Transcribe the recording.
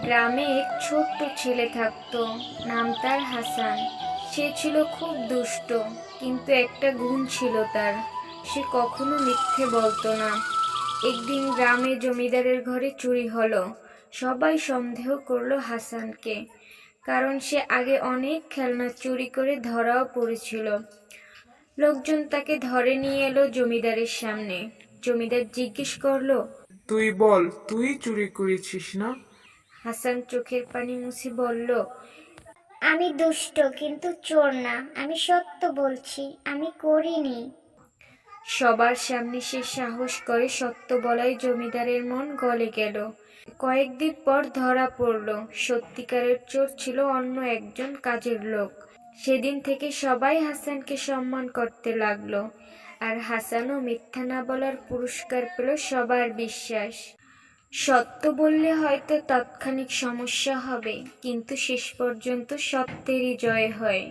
গ্রামে এক ছোট্ট ছেলে থাকতো। নাম তার হাসান। সে ছিল খুব দুষ্ট, কিন্তু একটা গুণ ছিল তার, সে কখনো মিথ্যে বলতো না। একদিন গ্রামে জমিদারের ঘরে চুরি হলো। সবাই সন্দেহ করলো হাসানকে, কারণ সে আগে অনেক খেলনা চুরি করে ধরাও পড়েছিল। লোকজন তাকে ধরে নিয়ে এলো জমিদারের সামনে। জমিদার জিজ্ঞেস করলো, তুই বল, তুই চুরি করেছিস না? হাসান চোখের পানি মুছে বলল, আমি দুষ্ট কিন্তু চোর না, আমি সত্য বলছি, আমি করিনি। সবার সামনে সে সাহস করে সত্য বলায় জমিদারের মন গলে গেল। কয়েকদিন পর ধরা পড়ল, সত্যিকারের চোর ছিল অন্য একজন কাজের লোক। সেদিন থেকে সবাই হাসানকে সম্মান করতে লাগলো, আর হাসানও মিথ্যা না বলার পুরস্কার পেল সবার বিশ্বাস। সত্য বললে হয়তো তাৎক্ষণিক সমস্যা হবে, কিন্তু শেষ পর্যন্ত সত্যেরই জয় হয়।